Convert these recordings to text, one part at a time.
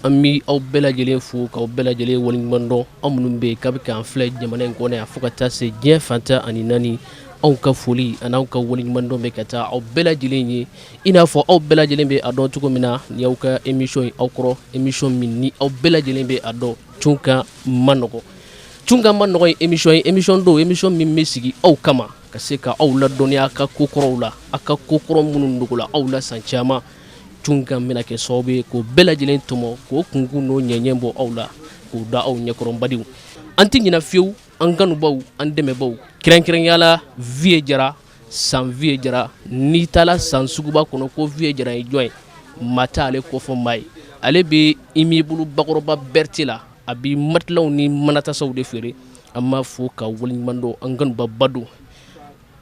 an bɛ aw bɛɛ lajɛlen fo k'aw bɛɛ lajɛlen waleɲuman dɔn anw minnu bɛ yen k'a bɛ k'an filɛ jamana in kɔnɔ yan fo ka taa se diɲɛ fantan ani naani anw ka foli ani anw ka waleɲuman dɔn bɛ ka taa aw bɛɛ lajɛlen ye i n'a fɔ aw bɛɛ lajɛlen bɛ a dɔn cogo min na ni y'aw ka émission ye aw kɔrɔ émission min ni aw bɛɛ lajɛlen bɛ a dɔn Cunkan ma nɔgɔ Cunkan ma nɔgɔ ye émission don émission min bɛ sigi aw kama ka se ka aw ladɔnniya a ka kokɔrɔw la a ka kokɔrɔ minnu dogola aw la san caman Cunkan bɛna kɛ sababu ye k'o bɛɛ lajɛlen tɔmɔ k'o kunkun n'o ɲɛɲɛ bɔ aw la k'o da aw ɲɛkɔrɔbadenw an tɛ ɲinɛ fiyewu an kanubaw an dɛmɛbaw kɛrɛnkɛrɛnya la Vie Jara san Vie Jara n'i taara san suguba kɔnɔ ko Vie Jara ye jɔn ye maa t'ale kɔfɛ maa ye ale bɛ immeuble bakɔrɔba Berthe la a bɛ matilaw ni manatasaw de feere an b'a fɔ ka waleɲuman dɔn an kanubaba don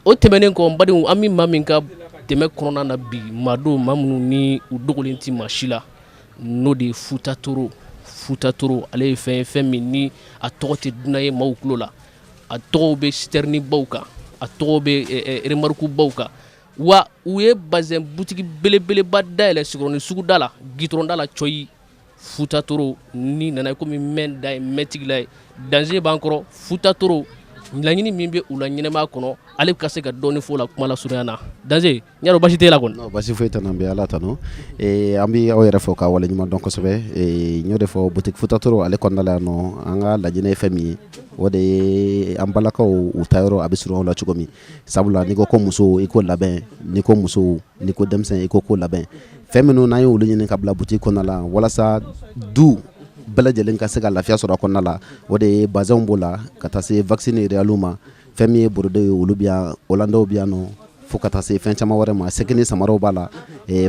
o tɛmɛnen kɔ n badenw an bɛ maa min ka dɛmɛ kɔnɔna na bi maa don maa minnu ni u dogolen tɛ maa si la n'o de ye Futa Toro ale ye fɛn min ni a tɔgɔ tɛ dunan ye maaw tulo la a tɔgɔw bɛ citerne baw kan a tɔgɔ bɛ remarque baw kan wa u ye bazin boutique belebeleba dayɛlɛ Sikɔrɔni suguda la Gitɔrɔnda la Cɔyi Futa Toro ni nana komi mɛn da ye mɛtigi la ye danger b'an kɔrɔ Futa Toro laɲini min bɛ u la ɲɛnɛmaya kɔnɔ ale ka se ka dɔɔni fɔ la kuma la surunya na danger ɲa dɔn basi tɛ la kɔni non basi foyi tɛ an bɛ Ala tanu an bɛ aw yɛrɛ fɔ ka waleɲuman dɔn kosɛbɛ n y'o de fɔ boutique Futa Toro ale kɔnɔna la yan nɔ an ka laɲini ye fɛn min ye o de ye an balakaw u ta yɔrɔ a bɛ surun aw la cogo min sabula n'i ko ko muso i ko labɛn n'i ko muso n'i ko denmisɛn i ko labɛn fɛn minnu n'an ye olu ɲini ka bila boutique kɔnɔna la walasa du bɛɛ lajɛlen ka se ka lafiya sɔrɔ a kɔnɔna la o de ye bazɛnw b'o la ka taa se vaccine réaliw ma fɛn min ye borodew ye olu bɛ yan Hollandais bɛ yan nɔ fo ka taa se fɛn caman wɛrɛ ma seki ni samaraw b'a la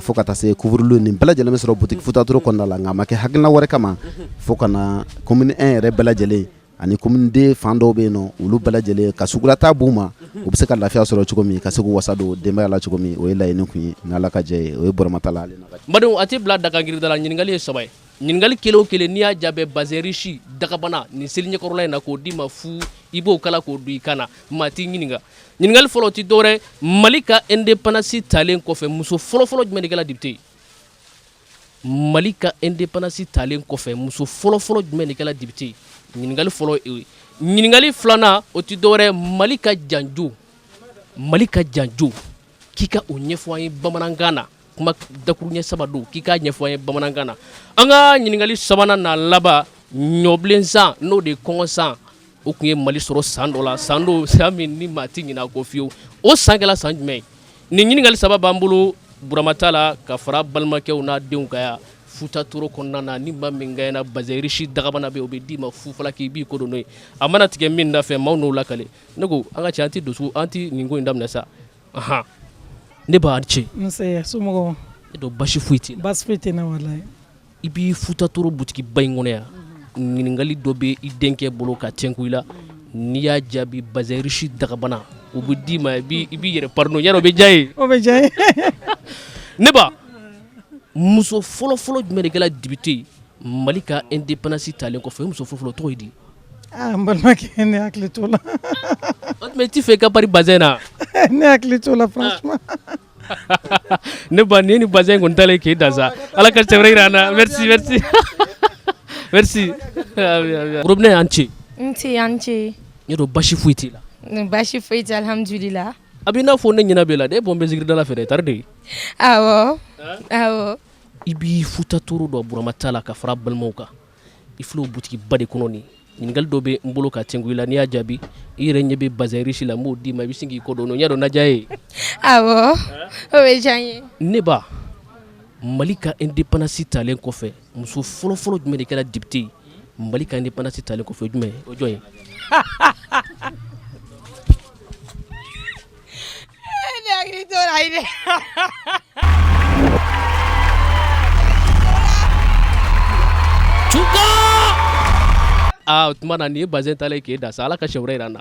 fo ka taa se couvre-lieu nin bɛɛ lajɛlen bɛ sɔrɔ boutique Futa Toro kɔnɔna la nka a ma kɛ hakilina wɛrɛ kama fo ka na commune 1 yɛrɛ bɛɛ lajɛlen ani commune 2 fan dɔw bɛ yen nɔ olu bɛɛ lajɛlen ka sugurata b'u ma u bɛ se ka lafiya sɔrɔ cogo min ka se k'u wasa don denbaya la cogo min o ye laɲini kun ye ni Ala ka jɛ ye o ye Bɔrɔmatala ale na badenw a tɛ bila daga girinda la ɲininkali ye 3 ye ɲininkali kelen o kelen n'i y'a jaabi bazin riche dagabana nin seli ɲɛkɔrɔla in na k'o d'i ma fu i b'o kala k'o don i kan na maa t'i ɲininka ɲininkali fɔlɔ tɛ dɔwɛrɛ Mali ka indépendance talen kɔfɛ muso fɔlɔfɔlɔ jumɛn de kɛra député Mali ka indépendance talen kɔfɛ muso fɔlɔfɔlɔ jumɛn de kɛra député ɲininkali fɔlɔ ye ɲininkali filanan o tɛ dɔwɛrɛ Mali ka janjo k'i ka o ɲɛfɔ an ye bamanankan na kuma dakuruɲɛ 3 don k'i k'a ɲɛfɔ an ye bamanankan na an ka ɲininkali 3nan n'a laban ɲɔbilen san n'o de ye kɔngɔ san o tun ye Mali sɔrɔ san dɔ la san min ni maa tɛ ɲinɛ a kɔ fiyewu o san kɛra san jumɛn ye nin ɲininkali 3 b'an bolo Bɔrɔmatala ka fara balimakɛw n'a denw ka yan Futa Toro kɔnɔna na ni maa min gagné na bazin riche dagabana bɛ o bɛ d'i ma fufala k'i b'i ko don n'o ye a mana tigɛ min da fɛ maaw n'o lakale ne ko an ka cɛ an tɛ nin ko in daminɛ sa ne b'a cɛ nse somɔgɔw e dɔn basi foyi tɛ basi foyi tɛ na walayi i b'i Futa Toro boutique ba in kɔnɔ yan ɲininkali dɔ bɛ i denkɛ bolo ka tɛnku i la n'i y'a jaabi bazin riche dagabana o bɛ d'i ma i b'i yɛrɛ pardon yarɔ o bɛ diya ye o bɛ diya ye ne ba muso fɔlɔfɔlɔ jumɛn de kɛra député Mali ka indépendance talen kɔfɛ o muso fɔlɔfɔlɔ tɔgɔ ye di n balimakɛ ne hakili t'o la o tuma i t'i fɛ i ka pari bazin na ne hakili t'o la franchement ne ba ni ni bazin kɔni talen k'e da sa Ala ka cɛ wɛrɛ yira an na merci robinet y'an cɛ n tɛ an cɛ n y'a dɔn basi foyi t'i la basi foyi tɛ alhamdulillah a b'i n'a fɔ ne ɲɛna b'e la de e bɔ n bɛ zikiridala fɛ dɛ tari de awɔ i b'i Futa Toro dɔn Bɔrɔmatala ka fara balimaw kan i filɛ o boutique ba de kɔnɔ nin ɲininkali dɔ bɛ n bolo ka tɛnku i la n'i y'a jaabi i yɛrɛ ɲɛ bɛ bazin riche la n b'o d'i ma i bɛ sin k'i kɔ don n y'a dɔn na diya ye awɔ o bɛ diya n ye ne ba Mali ka indépendance talen kɔfɛ muso fɔlɔfɔlɔ jumɛn de kɛra député Mali ka indépendance talen kɔfɛ jumɛn o jɔn ye ne hakili t'o la dɛ o tuma na nin ye bazin talen k'e da sa Ala ka cɛ wɛrɛ yira an na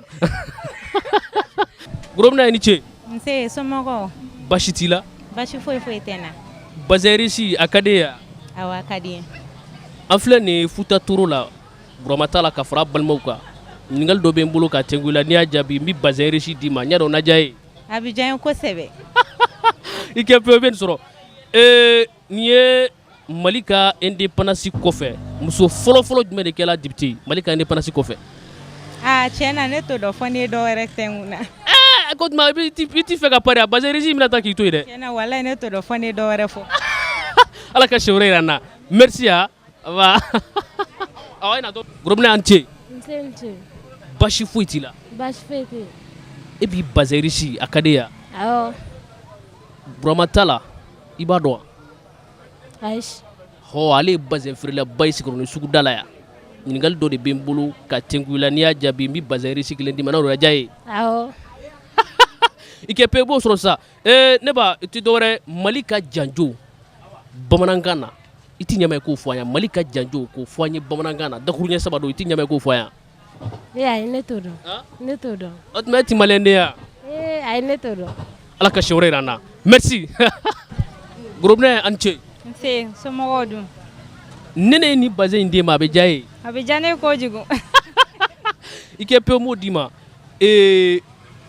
Gorobina i ni ce nse somɔgɔw basi t'i la basi foyi foyi tɛ na bazin riche a ka di ye awɔ a ka di ye an filɛ nin Futa Toro la Bɔrɔmatala ka fara balimaw kan ɲininkali dɔ bɛ n bolo ka tɛnku i la n'i y'a jaabi n bɛ bazin riche d'i ma n y'a dɔn na diya ye a bɛ diya n ye kosɛbɛ i kɛ pe o bɛ nin sɔrɔ nin ye Mali ka indépendance kɔfɛ muso fɔlɔ jumɛn de kɛla député Mali ka indépendance kɔfɛ tiɲɛ na ne t'o dɔn fɔ n'i ye dɔ wɛrɛ tɛ n kun na. ko tuma i ti fɛ ka pari a Bazɛn régime bɛna taa k'i to yen dɛ tiɲɛ na walayi ne t'o dɔn fɔ n'i ye dɔ wɛrɛ fɔ. Ala ka sɛwɛrɛ yira n na merci va awa ina to grobne an ce basi foyi t'i la Basi foyi tɛ yen. e b'i Bazɛn riche a ka di ya Awɔ. Burama t'a la i b'a dɔn wa Ayi. ale ye Bazɛn feerelaba ye Sikɔrɔni sugu da la yan ɲininkali dɔ de bɛ n bolo ka tɛnku i la n'i y'a jaabi n bɛ Bazɛn riche kelen d'i ma n'o yɛrɛ diya ye Awɔ. i kɛ pe i b'o sɔrɔ sa ne ba i tɛ dɔwɛrɛ Mali ka janjo bamanankan na i tɛ ɲama ye k'o fɔ an ye Mali ka janjo k'o fɔ an ye bamanankan na dakuruɲɛ saba don i tɛ ɲama ye k'o fɔ an ye Ayi ne t'o dɔn. Ne t'o dɔn. o tuma e ti maliyɛn den ya Ayi ne t'o dɔn. Ala ka sɛwɛrɛ yira an na merci Gorobinɛ a ni ce nse somɔgɔw dun. ne ye ni Bazɛn in d'e ma a bɛ diya ye a bɛ diya ne kojugu. i kɛ pe m'o d'i ma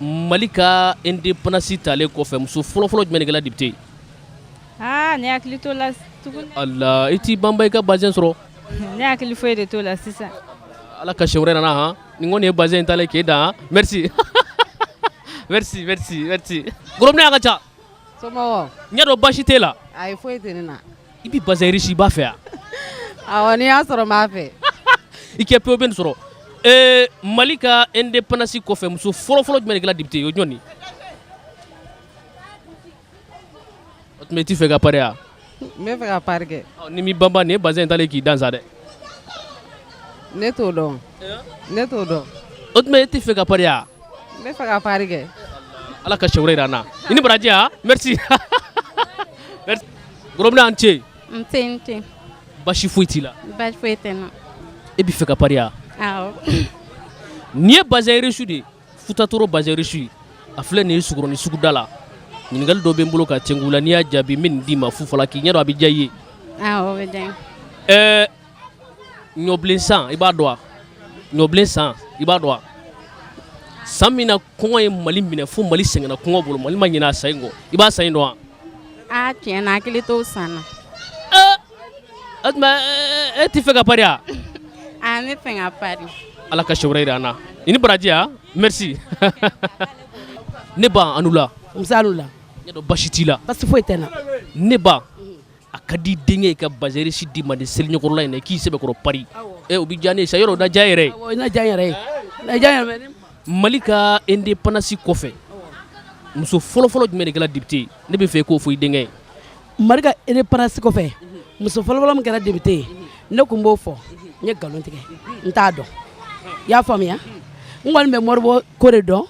Mali ka indépendance talen kɔfɛ muso fɔlɔ jumɛn de kɛla député ne hakili t'o la tuguni. Allah i t'i banba i ka Bazɛn sɔrɔ ne hakili foyi de t'o la sisan. Ala ka sɛwɛrɛ yira an na nin kɔni ye Bazɛn in talen k'e dan merci merci Gorobinɛ a ka ca Somɔgɔw ɲɛ dɔn basi t'e la ayi foyi tɛ ne na. i b'i Bazɛn riche i b'a fɛ ya Awɔ n'i y'a sɔrɔ n b'a fɛ. i kɛ pe o bɛ nin sɔrɔ Mali ka indépendance kɔfɛ muso fɔlɔ jumɛn de kɛla député o jɔn ni o tuma i t'i fɛ ka pari ya N bɛ fɛ ka pari kɛ. ni m'i banba nin ye Bazɛn in talen k'i dan sa dɛ Ne t'o dɔn. Ne t'o dɔn. o tuma e t'i fɛ ka pari ya N bɛ fɛ ka pari kɛ. Ala ka sɛwɛrɛ yira an na i ni baraji merci merci Gorobinɛ a ni ce Nse. basi foyi t'i la Basi foyi tɛ n na. e b'i fɛ ka pari ya Awɔ. nin ye Bazɛn riche de ye Futatoro Bazɛn riche a filɛ nin ye Sikɔrɔni sugu da la ɲininkali dɔ bɛ n bolo ka tɛnku la n'i y'a jaabi n bɛ nin d'i ma fu fɔla k'i ɲɛ dɔn a bɛ diya i ye Awɔ o bɛ diya n ye. ɲɔbilen san i b'a dɔn wa ɲɔbilen san i b'a dɔn wa san min na kɔngɔ ye Mali minɛ fo Mali sɛgɛnna kɔngɔ bolo Mali ma ɲinɛ a sa in kɔ i b'a sa in dɔn wa Tiɲɛ na hakili t'o san na. o tuma e t'i fɛ ka pari ya Ne fɛ ka pari. Ala ka sɛwɛrɛ yira an na i ni baraji merci ne ba Anula Musa la ɲɛ dɔn basi t'i la basi foyi tɛ na. ne ba a ka di denkɛ ye ka Bazɛn riche d'i ma nin seliɲɛkɔrɔla in na i k'i sɛbɛkɔrɔ pari o bɛ diya ne ye sa yɔrɔ o na diya yɛrɛ Awɔ i na diya n yɛrɛ ye. Na diya n yɛrɛ ye. Mali ka indépendance kɔfɛ muso fɔlɔ jumɛn de kɛla député ne bɛ fɛ i k'o fɔ i denkɛ ye Mali ka indépendance kɔfɛ muso fɔlɔ min kɛra député ye ne tun b'o fɔ n ye nkalon tigɛ n t'a dɔn i y'a faamuya n kɔni bɛ Moribo ko de dɔn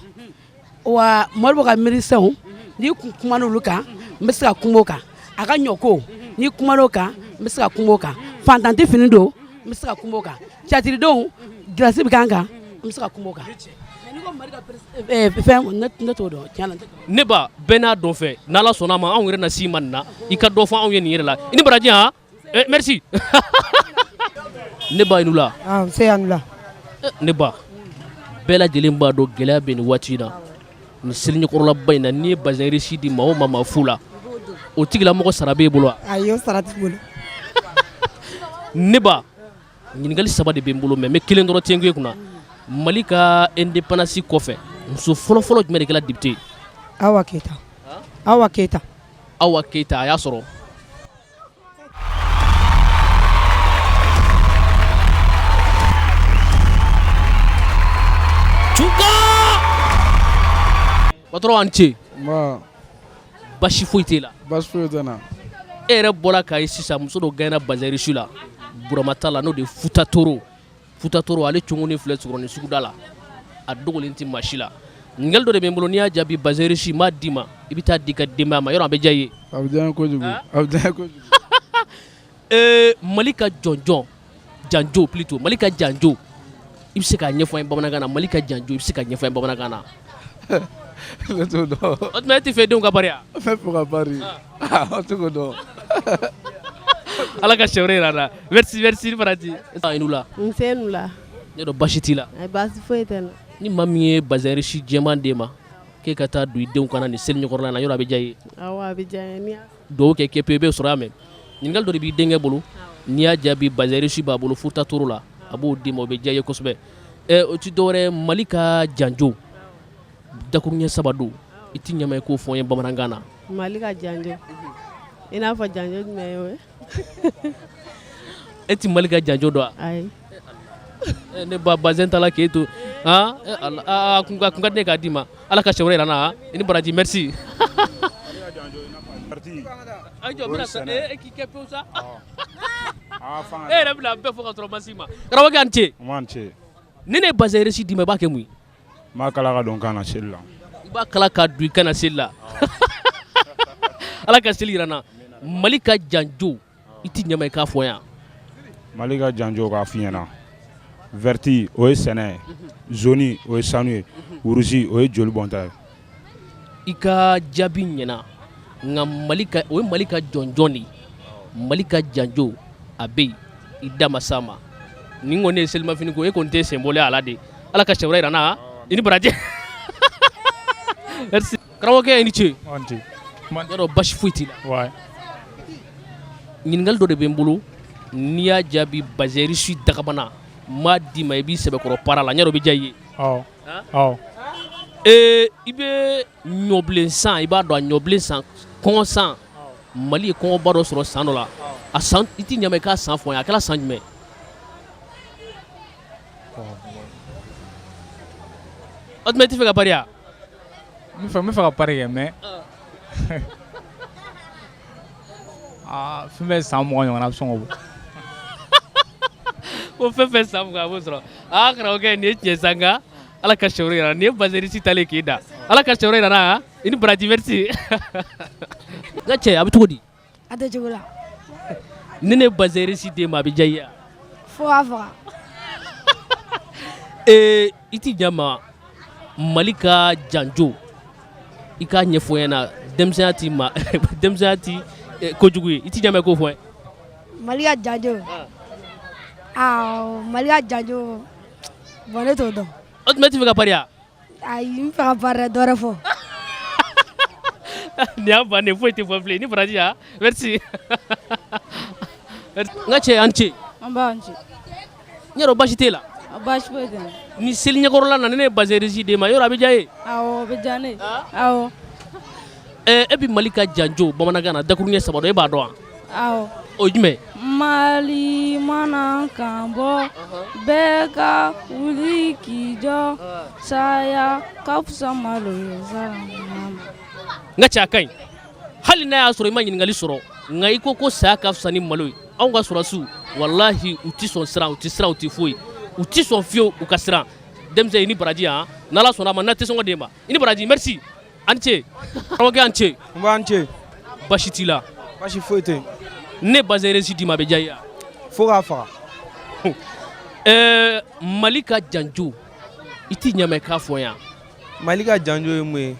wa Moribo ka minisɛnw n'i kun kumana olu kan n bɛ se ka kuma o kan a ka ɲɔ ko n'i kumana o kan n bɛ se ka kuma o kan fantan tɛ fini don n bɛ se ka kuma o kan catiridenw gilasi bɛ k'an kan n bɛ se ka kuma o kan n'i ko Mali ka fɛn ne t'o dɔn tiɲɛ na n tɛ. ne ba bɛɛ n'a dɔn fɛ n'Ala sɔnna ma anw yɛrɛ na s'i ma nin na i ka dɔ fɔ anw ye nin yɛrɛ la i ni baraji merci ne ba Inula Nse Anula. ne ba bɛɛ lajɛlen b'a dɔn gɛlɛya bɛ nin waati in na nin seliɲɛkɔrɔlaba in na n'i ye Bazɛn riche di maa o maa ma fu la o tigilamɔgɔ sara b'e bolo wa Ayi o sara t'i bolo. ne ba ɲininkali saba de bɛ n bolo mais n bɛ kelen dɔrɔn tɛnku e kunna Mali ka indépendance kɔfɛ muso fɔlɔ jumɛn de kɛla député Awa Keita. Awa Keita. Awa Keita a y'a sɔrɔ patron a ni ce basi foyi t'e la basi foyi tɛ na e yɛrɛ bɔra k'a ye sisan muso dɔ gagné Bazɛn riche la Burama t'a la n'o de ye Futatoro ale cungunin filɛ Sikɔrɔni suguda la a dogolen tɛ maa si la ɲininkali dɔ de bɛ n bolo n'i y'a jaabi Bazɛn riche n b'a d'i ma i bɛ taa di ka denbaya ma yɔrɔ a bɛ diya i ye a bɛ diya n ye kojugu a bɛ diya n ye kojugu Mali ka janjo plutôt Mali ka janjo i bɛ se k'a ɲɛfɔ an ye bamanankan na Mali ka janjo i bɛ se k'a ɲɛfɔ an ye bamanankan na ne t'o dɔn o tuma e tɛ fɛ denw ka pari ya n bɛ fɛ ka pari o t'o dɔn Ala ka sɛwɛrɛ yira an na merci Farati Inula Nse Nula. ne dɔn basi t'i la Basi foyi tɛ n na. ni maa min ye Bazɛn riche jɛman d'e ma k'e ka taa don i denw kana nin seliɲɛkɔrɔla in na yɔrɔ a bɛ diya i ye Awɔ a bɛ diya n ye. dugawu kɛ KP bɛ sɔrɔ yan mɛ ɲininkali dɔ de b'i denkɛ bolo n'i y'a jaabi bazɛrisi b'a bolo futa toro la a b'o d'i ma o bɛ diya i ye kosɛbɛ o ti dɔwɛrɛ Mali ka janjo dakuruɲɛ 3 don i ti ɲama i k'o fɔ n ye bamanankan na. Mali ka janjo i n'a fɔ janjo jumɛn ye o ye e ti Mali ka janjo dɔn wa? ayi ne ba bazɛn t'a la k'e to a kun ka di ne k'a d'i ma Ala ka sɛwɛrɛ yira n na i ni baraji merci. E yɛrɛ bɛna bɛɛ fɔ ka sɔrɔ ma s'i ma. Karamɔgɔkɛ a ni ce. N ce. Ni ne ye bazɛrisi d'i ma i b'a kɛ mun ye? N b'a kala ka don kan na seli la. I b'a kala ka don i kan na seli la. Ala ka seli yira n na. Mali ka janjo i ti ɲama i k'a fɔ yan. Mali ka janjo k'a f'i ɲɛna. Verti o ye sɛnɛ ye. Zoni o ye sanu ye. Urusi o ye joli bɔnta ye. I ka jaabi ɲɛna nka o ye Mali ka jɔnjɔn de ye. Mali ka janjo a bɛ yen i da ma s'a ma. Nin kɔni ye selimafini ko e kɔni tɛ senbɔlen a la de. Ala ka sɛwɛrɛ yira n na i ni baraji. Merci. Karamɔgɔkɛ i ni ce. Yɔrɔ basi foyi t'i la. Ɲininkali dɔ de bɛ n bolo n'i y'a jaabi bazɛrisi dagabana n b'a d'i ma i b'i sɛbɛkɔrɔ para la n yɛrɛ o bɛ diya i ye. I bɛ ɲɔbilen san i b'a dɔn a ɲɔbilen san kɔngɔ san Mali ye kɔngɔba dɔ sɔrɔ san dɔ la a san i ti ɲama i k'a san fɔ n ye a kɛra san jumɛn? O tuma i tɛ fɛ ka pari wa? N bɛ fɛ ka pari kɛ mais fɛn bɛɛ san 20 ɲɔgɔn na a bɛ sɔn k'o bɔ. Ko fɛn fɛn san 20 a b'o sɔrɔ karamɔgɔkɛ nin ye tiɲɛ sa nka Ala ka sɛwɛrɛ yira nin ye bazɛrisi talen k'e da Ala ka sɛwɛrɛ yira n na i ni baraji merci. N ka cɛ a bɛ cogo di? A tɛ cogo la. Ni ne bazɛrisi d'e ma a bɛ diya i ye wa? Fo k'a faga. I ti ɲama Mali ka janjo i k'a ɲɛfɔ n ɲɛna denmisɛnya ti kojugu ye i ti ɲama i k'o fɔ n ye. Mali ka janjo Mali ka janjo bon ne t'o dɔn. O tuma e tɛ fɛ ka pari wa? Ayi n fɛ ka pari dɛ dɔ wɛrɛ fɔ. Nin y'a bannen foyi tɛ fɔ bilen ni baraji merci. N ka cɛ an ce. An b'an ce. N yɛrɛ basi t'e la. Basi foyi tɛ. Ni seli ɲɛkɔrɔla na ni ne ye bazɛrisi d'e ma yɔrɔ a bɛ diya e ye? Awɔ a bɛ diya ne ye. Awɔ. E bɛ Mali ka janjo bamanankan na dakuruɲɛ 3 don e b'a dɔn wa? Awɔ. O jumɛn? Mali mana kan bɔ bɛɛ ka wuli k'i jɔ saya ka fisa malo ye n ka cɛ a ka ɲi hali n'a y'a sɔrɔ i ma ɲininkali sɔrɔ nka i ko saya ka fisa ni malo ye anw ka sɔrɔsiw walahi u ti sɔn siran u ti siran u ti foyi u ti sɔn fiyewu u ka siran denmisɛn i ni baraji n'Ala sɔnna a ma n'a tɛ sɔn ka d'e ma i ni baraji merci a ni ce karamɔgɔkɛ a ni ce. N b'an ce. Basi t'i la. Basi foyi tɛ yen. Ne bazɛrisi d'i ma a bɛ diya i ye wa? Fo k'a faga. Mali ka janjo i ti ɲama i k'a fɔ yan. Mali ka janjo ye mun ye?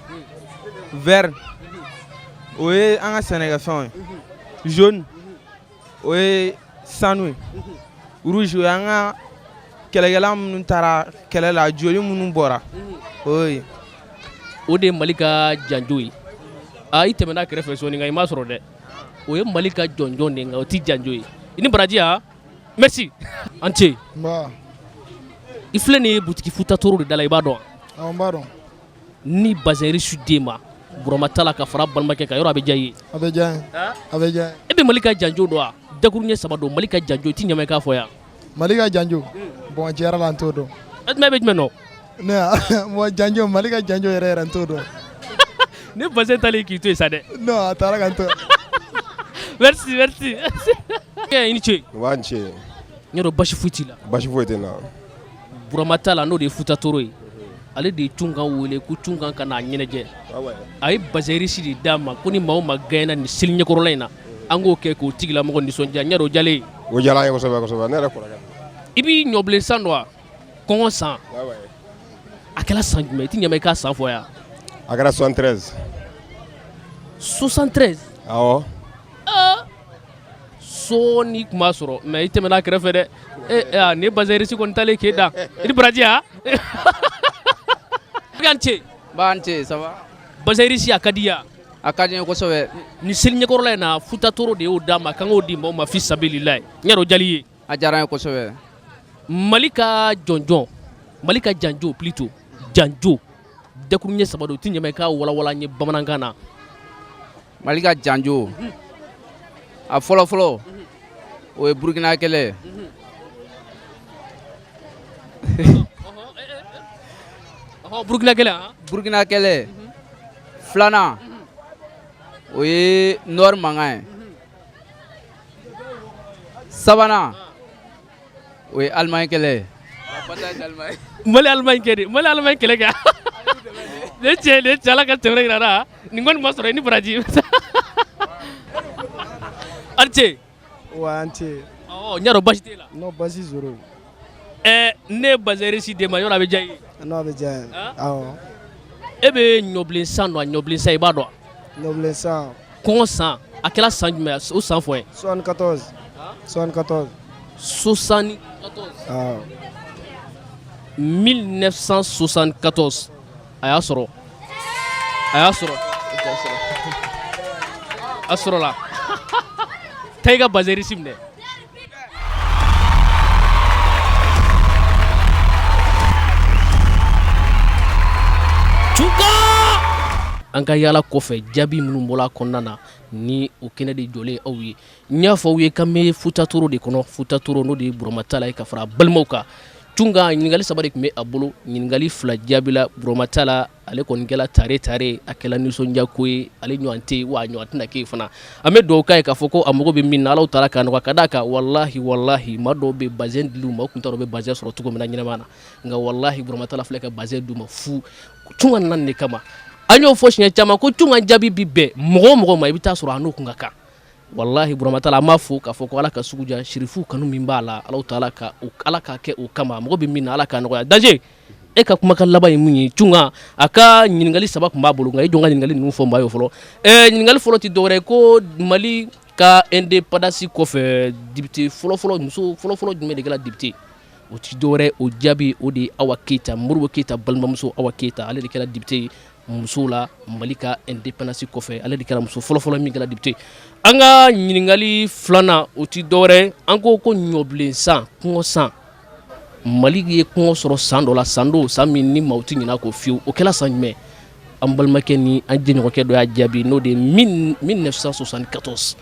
Vert o ye an ka sɛnɛkɛfɛnw ye. Jaune o ye sanu ye. Rouge o ye an ka kɛlɛkɛla minnu taara kɛlɛ la joli minnu bɔra o ye. O de ye Mali ka janjo ye. I tɛmɛna kɛrɛfɛ sɔɔni nka i m'a sɔrɔ dɛ. O ye Mali ka jɔnjɔn de nka o ti janjo ye i ni baraji merci an ce. I filɛ nin ye butiki futa toro de da la i b'a dɔn wa? N b'a dɔn. Ni bazɛrisi d'e ma burama t'a la ka fara balimakɛ kan yɔrɔ a bɛ diya i ye? A bɛ diya n ye. A bɛ diya n ye. E bɛ Mali ka janjo dɔn wa? Dakuruɲɛ 3 don Mali ka janjo i ti ɲama i k'a fɔ yan. Mali ka janjo bon tiɲɛ yɛrɛ la n t'o dɔn. E tuma e bɛ jumɛn dɔn? Ne bon janjo Mali ka janjo yɛrɛ yɛrɛ n t'o dɔn. Ne bazɛn talen k'i to yen sa dɛ. Non a taara ka n to. Merci. I ni ce. N b'an ce. N yɛrɛ basi foyi t'i la. Basi foyi tɛ n na. Burama t'a la n'o de ye futa toro ye ale de ye Cunkan wele ko Cunkan ka n'a ɲɛnajɛ a ye bazɛrisi de d'a ma ko ni maa o maa gagné ni seli ɲɛkɔrɔla in na an k'o kɛ k'o tigilamɔgɔ nisɔndiya n yɛrɛ o diyalen ye. O diyara an ye kosɛbɛ ne yɛrɛ kɔrɔkɛ. I b'i ɲɔbilen san dɔn wa? Kɔngɔ san. A kɛra san jumɛn i ti ɲama i k'a san fɔ yan? A kɛra 73. 73? Awɔ. Sɔɔni tun b'a sɔrɔ mais i tɛmɛna a kɛrɛfɛ dɛ. Nin ye bazɛrisi kɔni talen k'e da i ni baraji An ce. B'an ce ça va. Bazɛrisi a ka di ya? a ka di n ye kosɛbɛ. Ni seli ɲɛkɔrɔla in na Futa Toro de y'o d'a ma k'an k'o di maaw ma fi sabililayi n y'a dɔn jali ye. A diyara n ye kosɛbɛ. Mali ka jɔnjɔn Mali ka janjo plutôt janjo dakuru ɲɛ saba don u ti ɲɛma i k'a walawala n ye bamanankan na. Mali ka janjo a fɔlɔfɔlɔ o ye Burukina kɛlɛ. Burukina kɛlɛ Burukina kɛlɛ filanan o ye Nord mankan ye. Sabanan o ye Allemagne kɛlɛ. Mali Allemagne kɛ de Mali Allemagne kɛlɛ kɛ ne cɛ Ala ka tɛmɛ yira la nin kɔni ma sɔrɔ i ni baraji. Ante wa ante n y'a dɔn basi t'e la. non basi zoro. ne ye bazɛri si d'e ma yɔrɔ a bɛ diya i ye. non a bɛ diya n ye awɔ. E bɛ ɲɔbilen san dɔn a ɲɔbilen san i b'a dɔn. ɲɔbilen san. kɔngɔ san a kɛra san jumɛn o san fɔ n ye. 74 74. 74. awɔ. 1974 a y'a sɔrɔ a sɔrɔla taa i ka bazɛri si minɛ. An ka yala kɔfɛ jaabi minnu bɔra kɔnɔna na ni o kɛnɛ de jɔlen aw ye n y'a fɔ aw ye k'an bɛ Futa Toro de kɔnɔ Futa Toro n'o de ye Burama Tala ye ka fara balimaw kan tunga ɲininkali saba de tun bɛ a bolo ɲininkali fila jaabila Burama Tala ale kɔni kɛla tare a kɛla nisɔndiya ko ye ale ɲɔgɔn tɛ wa a ɲɔgɔn tɛna kɛ fana an bɛ dugawu k'a ye k'a fɔ ko a mago bɛ min na Ala taala k'a nɔgɔya ka d'a kan walahi maa dɔw bɛ bazɛn dil'u ma u tun t'a dɔn u bɛ bazɛn sɔrɔ cogo min na ɲɛnama na nka walahi Burama Tala filɛ ka bazɛn d'u ma fu tunga nana nin de kama. An y'o fɔ siɲɛ caman ko tunga jaabi bi bɛɛ mɔgɔ o mɔgɔ ma i bɛ taa sɔrɔ a n'o kun ka kan walahi Burama Tala an b'a fɔ k'a fɔ ko Ala ka sugu diya sirifu kanu min b'a la Ala taala ka Ala k'a kɛ o kama mɔgɔ bɛ min na Ala k'a nɔgɔya danger e ka kumakan laban ye mun ye tunga a ka ɲininkali saba tun b'a bolo nka e jɔn ka ɲininkali ninnu fɔ n b'a ye fɔlɔ ɲininkali fɔlɔ tɛ dɔwɛrɛ ye ko Mali ka indépendance kɔfɛ député fɔlɔfɔlɔ muso fɔlɔfɔlɔ jumɛn de kɛra député o tɛ dɔwɛrɛ o jaabi o de ye Awa Keita Modibo Keita balimamuso Awa Keita ale de kɛra député ye muso la Mali ka indépendance kɔfɛ ale de kɛra muso fɔlɔfɔlɔ min kɛra député an ka ɲininkali filanan o tɛ dɔwɛrɛ an ko ɲɔbilen san kɔngɔ san Mali ye kɔngɔ sɔrɔ san dɔ la san min ni maaw tɛ ɲinɛ k'o fiyewu o kɛla san jumɛn an balimakɛ ni an jɛɲɔgɔnkɛ dɔ y'a jaabi n'o de ye 1974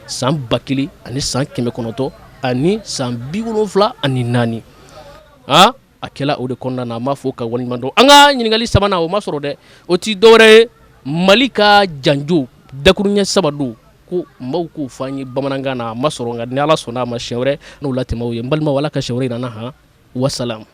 san 1000 ani san 900 ani san 74 a kɛla o de kɔnɔna na an b'a fɔ ka waleɲuman dɔn an ka ɲininkali sabanan o ma sɔrɔ dɛ o tɛ dɔwɛrɛ ye Mali ka janjo dakuru ɲɛ saba don ko maaw k'o fɔ an ye bamanankan na a ma sɔrɔ nka ni Ala sɔnna a ma siɲɛ wɛrɛ n'o latɛmɛ aw ye n balimaw Ala ka siɲɛ wɛrɛ yira an na wasalam.